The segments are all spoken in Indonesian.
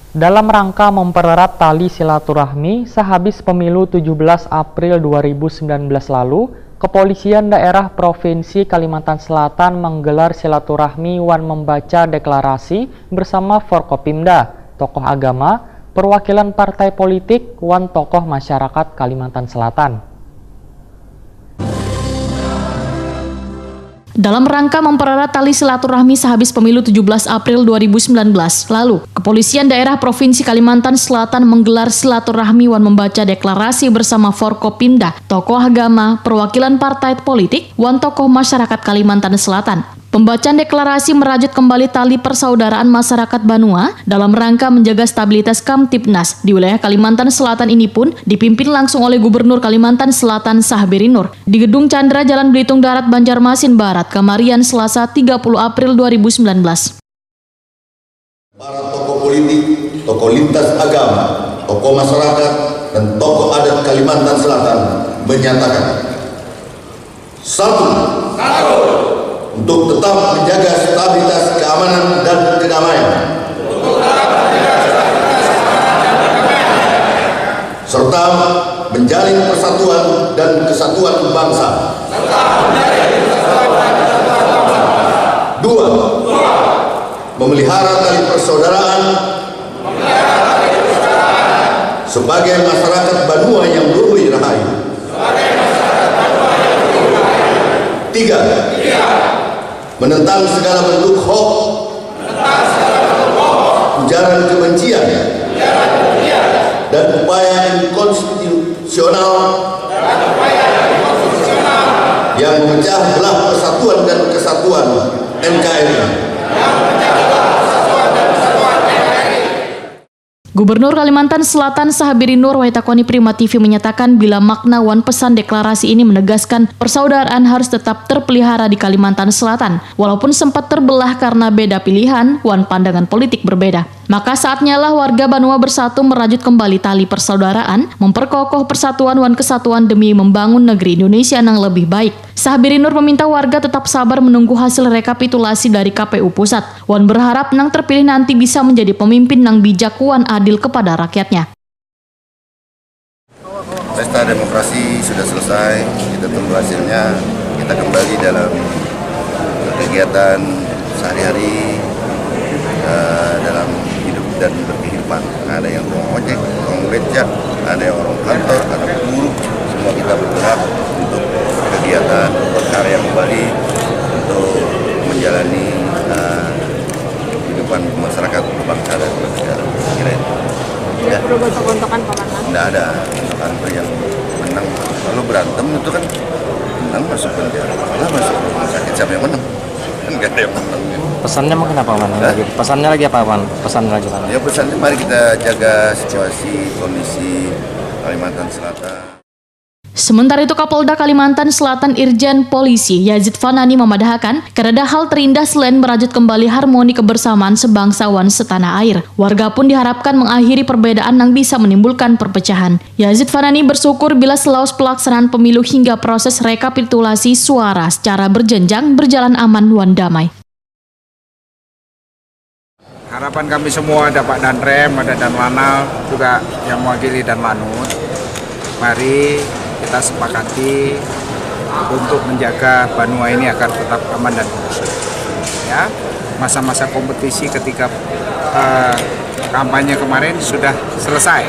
Dalam rangka mempererat tali silaturahmi sehabis pemilu 17 April 2019 lalu, Kepolisian Daerah Provinsi Kalimantan Selatan menggelar silaturahmi Wan membaca deklarasi bersama Forkopimda, tokoh agama, perwakilan partai politik, Wan tokoh masyarakat Kalimantan Selatan. Dalam rangka mempererat tali silaturahmi sehabis pemilu 17 April 2019 lalu, Kepolisian Daerah Provinsi Kalimantan Selatan menggelar silaturahmi Wan membaca deklarasi bersama Forkopimda, tokoh agama, perwakilan partai politik, Wan tokoh masyarakat Kalimantan Selatan. Pembacaan deklarasi merajut kembali tali persaudaraan masyarakat Banua dalam rangka menjaga stabilitas Kamtibnas di wilayah Kalimantan Selatan ini pun dipimpin langsung oleh Gubernur Kalimantan Selatan Sahberi Nur di Gedung Chandra Jalan Belitung Darat, Banjarmasin Barat, Kamarian, Selasa 30 April 2019. Para tokoh politik, tokoh lintas agama, tokoh masyarakat, dan tokoh adat Kalimantan Selatan menyatakan satu, untuk tetap menjaga stabilitas keamanan dan kedamaian, serta menjalin persatuan dan kesatuan bangsa. Dua, memelihara tali persaudaraan sebagai masyarakat Banua yang luhur rahayu. Tiga, menentang segala bentuk hoax, ujaran kebencian, dan upaya inkonstitusional yang memecah belah persatuan dan kesatuan NKRI. Gubernur Kalimantan Selatan Sahberi Nur Waitakoni Prima TV menyatakan bila makna Wan pesan deklarasi ini menegaskan persaudaraan harus tetap terpelihara di Kalimantan Selatan. Walaupun sempat terbelah karena beda pilihan, Wan pandangan politik berbeda. Maka saatnya lah warga Banua bersatu merajut kembali tali persaudaraan, memperkokoh persatuan Wan kesatuan demi membangun negeri Indonesia yang lebih baik. Sahberi Nur meminta warga tetap sabar menunggu hasil rekapitulasi dari KPU Pusat. Wan berharap Nang terpilih nanti bisa menjadi pemimpin Nang bijak, Wan adil kepada rakyatnya. Pesta demokrasi sudah selesai, kita tunggu hasilnya, kita kembali dalam kegiatan sehari-hari, dalam hidup dan berkehidupan. Ada yang orang ojek, orang becak, ada yang orang kantor, ada buruh, semua kita bergerak untuk kegiatan berkarya kembali untuk menjalani kehidupan masyarakat berbangsa dan bernegara. Tidak perlu gontok-gontokan Komandan? Tidak ada gontokan yang menang. Kalau berantem itu kan menang masuk penjara, malah masuk rumah sakit. Siapa yang menang? Kan nggak ada yang menang. Pesannya mungkin apa, Wan? Pesannya lagi apa, Wan? Pesannya lagi, Wan? Ya pesannya mari kita jaga situasi, kondisi Kalimantan Selatan. Sementara itu Kapolda Kalimantan Selatan Irjen Polisi Yazid Fanani memadahkan karena hal terindah selain merajut kembali harmoni kebersamaan sebangsawan setanah air. Warga pun diharapkan mengakhiri perbedaan yang bisa menimbulkan perpecahan. Yazid Fanani bersyukur bila selaus pelaksanaan pemilu hingga proses rekapitulasi suara secara berjenjang berjalan aman dan damai. Harapan kami semua ada Pak Danrem, ada Danlanal, juga yang mewakili Danlanut. Mari kita sepakati untuk menjaga Banua ini agar tetap aman dan kondusif. Ya, masa-masa kompetisi ketika kampanye kemarin sudah selesai.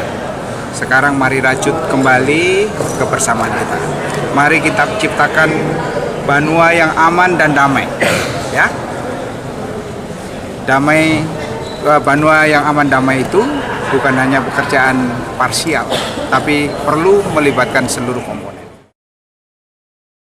Sekarang mari rajut kembali kebersamaan kita. Mari kita ciptakan Banua yang aman dan damai. Ya, damai. Banua yang aman damai itu bukan hanya pekerjaan parsial, tapi perlu melibatkan seluruh komponen.